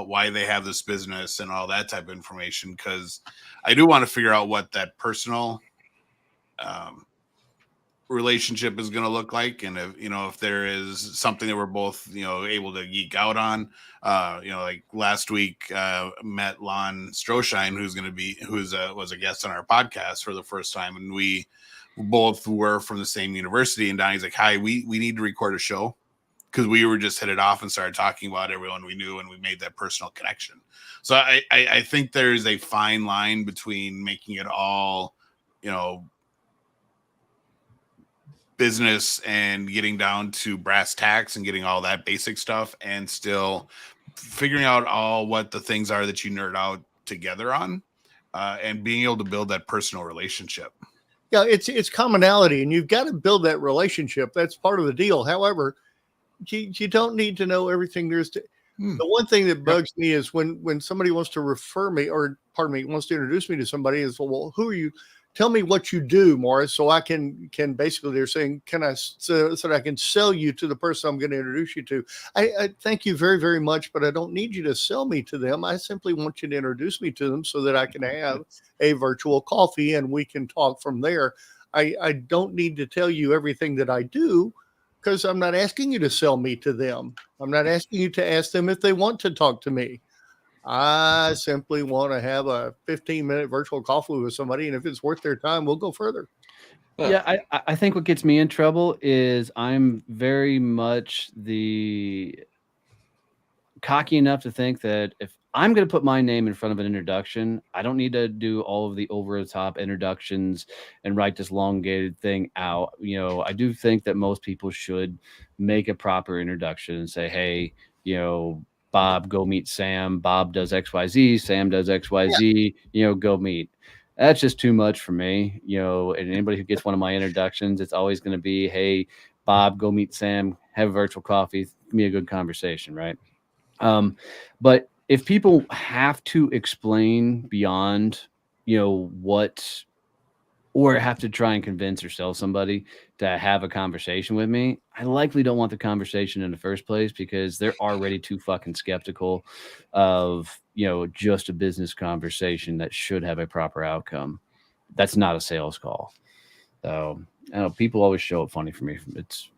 why they have this business and all that type of information, because I do want to figure out what that personal relationship is going to look like, and if there is something that we're both able to geek out on. Like last week, met Lon Stroshine, was a guest on our podcast for the first time, and we both were from the same university. And Donnie's like, "Hi, we need to record a show," because we were just hit it off and started talking about everyone we knew, and we made that personal connection. So I think there's a fine line between making it all, business and getting down to brass tacks and getting all that basic stuff, and still figuring out all what the things are that you nerd out together on, and being able to build that personal relationship.
Yeah, it's commonality, and you've got to build that relationship. That's part of the deal. However, you don't need to know everything there is to. The one thing that bugs me is when somebody wants to refer me, or wants to introduce me to somebody, is, well, who are you? Tell me what you do, Morris, so I can basically, they're saying, so that I can sell you to the person I'm going to introduce you to. I thank you very, very much, but I don't need you to sell me to them. I simply want you to introduce me to them so that I can have a virtual coffee and we can talk from there. I don't need to tell you everything that I do, because I'm not asking you to sell me to them. I'm not asking you to ask them if they want to talk to me. I simply want to have a 15-minute virtual coffee with somebody, and if it's worth their time, we'll go further.
Yeah, I think what gets me in trouble is I'm very much the cocky enough to think that if I'm going to put my name in front of an introduction, I don't need to do all of the over-the-top introductions and write this elongated thing out. I do think that most people should make a proper introduction and say, hey, Bob, go meet Sam. Bob does XYZ. Sam does XYZ. Go meet. That's just too much for me. And anybody who gets one of my introductions, it's always going to be, hey, Bob, go meet Sam. Have a virtual coffee. Give me a good conversation, right? But if people have to explain beyond, what, or have to try and convince or sell somebody to have a conversation with me, I likely don't want the conversation in the first place, because they're already too fucking skeptical of, just a business conversation that should have a proper outcome. That's not a sales call. So I know people always show up funny for me. It's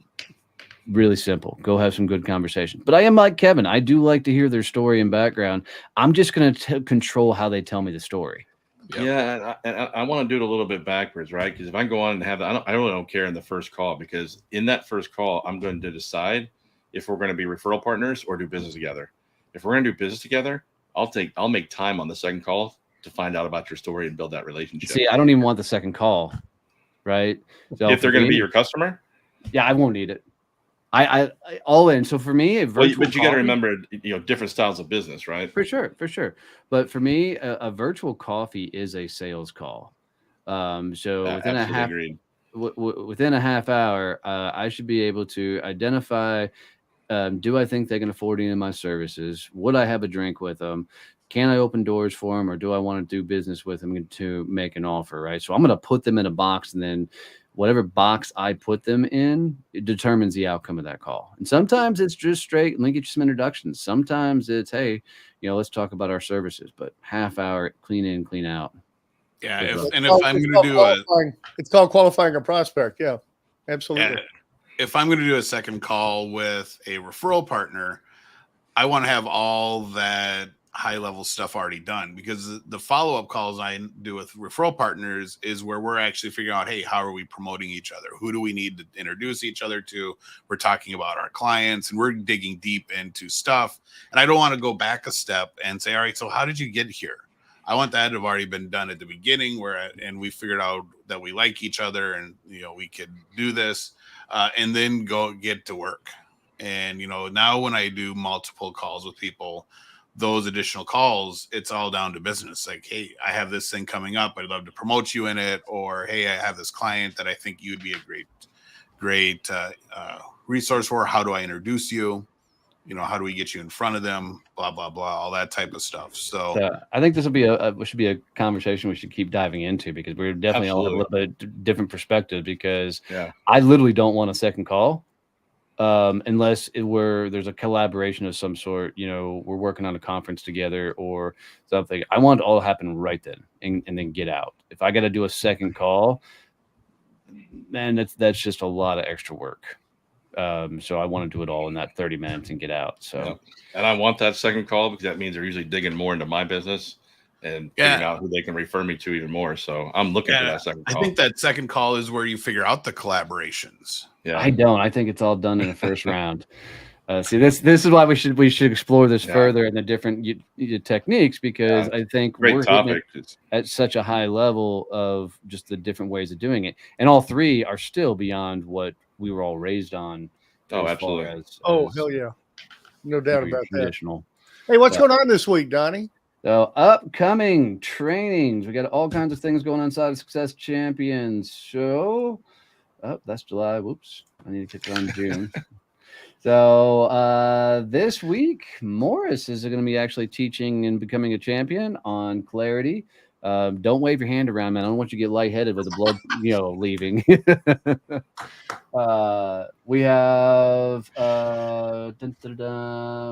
really simple. Go have some good conversation. But I am like Kevin. I do like to hear their story and background. I'm just going to control how they tell me the story.
Yep. Yeah, and I want to do it a little bit backwards, right? Because if I go on and have that, I really don't care in the first call, because in that first call, I'm going to decide if we're going to be referral partners or do business together. If we're going to do business together, I'll make time on the second call to find out about your story and build that relationship.
See, I don't even want the second call, right?
So if they're going to be your customer,
yeah, I won't need it. I all in. So for me,
but you got to remember, different styles of business, right?
For sure. But for me, a virtual coffee is a sales call. So within a half hour, I should be able to identify, do I think they can afford any of my services? Would I have a drink with them? Can I open doors for them, or do I want to do business with them to make an offer, right? So I'm going to put them in a box, and then whatever box I put them in, it determines the outcome of that call. And sometimes it's just straight, let me get you some introductions. Sometimes it's, hey, let's talk about our services, but half hour, clean in, clean out.
Yeah. If I'm going to do
it's called qualifying a prospect. Yeah, absolutely.
Yeah, if I'm going to do a second call with a referral partner, I want to have all that high level stuff already done, because the follow-up calls I do with referral partners is where we're actually figuring out, hey, how are we promoting each other? Who do we need to introduce each other to? We're talking about our clients, and we're digging deep into stuff. And I don't want to go back a step and say, all right, so how did you get here? I want that to have already been done at the beginning, and we figured out that we like each other, and we could do this, and then go get to work. And now when I do multiple calls with people, those additional calls, it's all down to business. Like, hey, I have this thing coming up, I'd love to promote you in it. Or, hey, I have this client that I think you would be a great resource for. How do I introduce you? How do we get you in front of them? Blah, blah, blah, all that type of stuff. So
I think this will be should be a conversation we should keep diving into, because we're definitely all have a little bit different perspective, because I literally don't want a second call. Unless there's a collaboration of some sort, we're working on a conference together or something. I want it all to happen right then and then get out. If I got to do a second call, and that's just a lot of extra work. So I want to do it all in that 30 minutes and get out. So,
and I want that second call because that means they're usually digging more into my business and figuring out who they can refer me to even more. So I'm looking for that second call.
I think that second call is where you figure out the collaborations.
Yeah,
I don't. I think it's all done in the first round. See, this is why we should explore this further and the different techniques, because I think we're hitting it at such a high level of just the different ways of doing it, and all three are still beyond what we were all raised on.
Oh, absolutely.
Hell yeah, no doubt about
traditional.
That. Hey, what's going on this week, Donnie?
So upcoming trainings, we got all kinds of things going on inside of Success Champions. So, that's July. Whoops, I need to kick it on June. So this week, Morris is going to be actually teaching and becoming a champion on clarity. Don't wave your hand around, man. I don't want you to get lightheaded with the blood, leaving. We have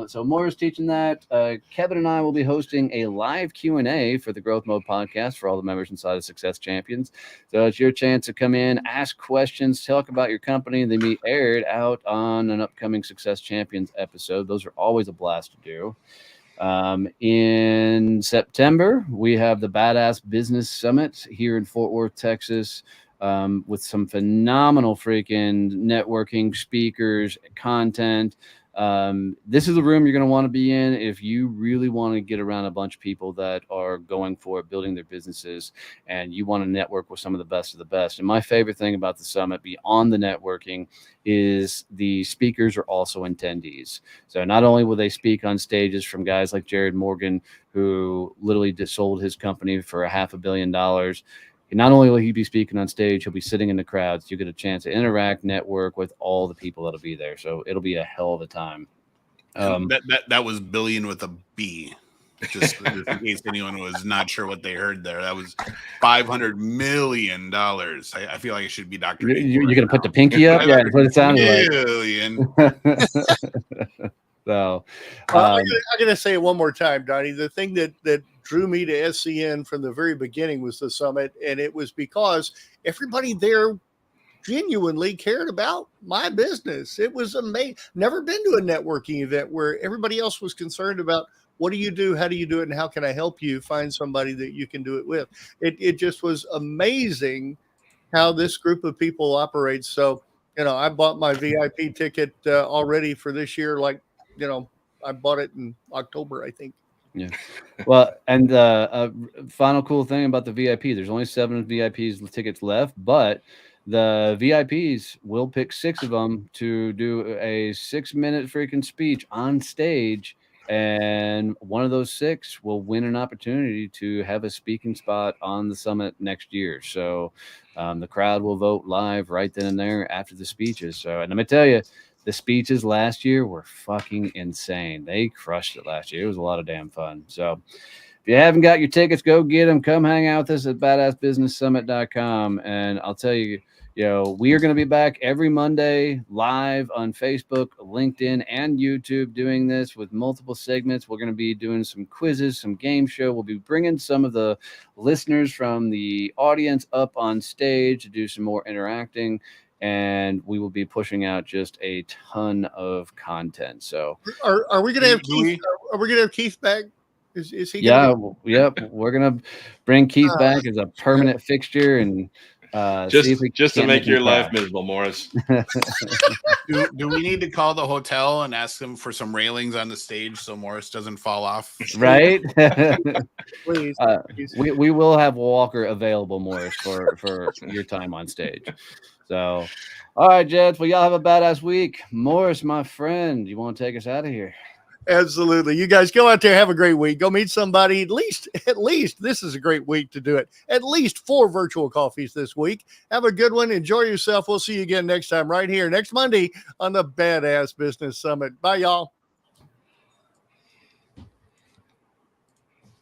so Morris teaching that. Kevin and I will be hosting a live Q&A for the Growth Mode podcast for all the members inside of Success Champions. So it's your chance to come in, ask questions, talk about your company, and then be aired out on an upcoming Success Champions episode. Those are always a blast to do. In September, we have the Badass Business Summit here in Fort Worth, Texas, with some phenomenal freaking networking speakers, content. This is the room you're going to want to be in if you really want to get around a bunch of people that are going for it, building their businesses, and you want to network with some of the best of the best. And my favorite thing about the summit, beyond the networking, is the speakers are also attendees. So not only will they speak on stages from guys like Jared Morgan, who literally just sold his company for $500 million. Not only will he be speaking on stage, he'll be sitting in the crowds. You get a chance to interact, network with all the people that'll be there. So it'll be a hell of a time.
That was billion with a B. Just in case anyone was not sure what they heard there. That was $500 million. I feel like it should be Dr.
You're going to put the pinky up? Yeah, that's what it sounded like. So
I'm going to say it one more time, Donnie. The thing that drew me to SCN from the very beginning was the summit, and it was because everybody there genuinely cared about my business. It was amazing. Never been to a networking event where everybody else was concerned about what do you do, how do you do it, and how can I help you find somebody that you can do it with. It just was amazing how this group of people operates. So, I bought my VIP ticket already for this year. I bought it in October, I think.
Yeah. Well, and final cool thing about the VIP, there's only 7 VIPs tickets left, but the VIPs will pick 6 of them to do a 6-minute freaking speech on stage. And one of those 6 will win an opportunity to have a speaking spot on the summit next year. So the crowd will vote live right then and there after the speeches. So, and let me tell you, the speeches last year were fucking insane. They crushed it last year. It was a lot of damn fun. So if you haven't got your tickets, go get them. Come hang out with us at badassbusinesssummit.com. And I'll tell you, we are going to be back every Monday live on Facebook, LinkedIn, and YouTube doing this with multiple segments. We're going to be doing some quizzes, some game show. We'll be bringing some of the listeners from the audience up on stage to do some more interacting. And we will be pushing out just a ton of content. So,
are we going to have Keith? Are we going to have Keith back? Is he?
Yeah, yep. We're going to bring Keith back as a permanent fixture, and
just to make your life miserable, Morris.
Do we need to call the hotel and ask them for some railings on the stage so Morris doesn't fall off?
Right.
Please.
We will have Walker available, Morris, for your time on stage. So, all right, Jets. Well, y'all have a badass week. Morris, my friend, you want to take us out of here?
Absolutely. You guys go out there, have a great week. Go meet somebody. At least this is a great week to do it. At least 4 virtual coffees this week. Have a good one. Enjoy yourself. We'll see you again next time right here next Monday on the Badass Business Summit. Bye, y'all.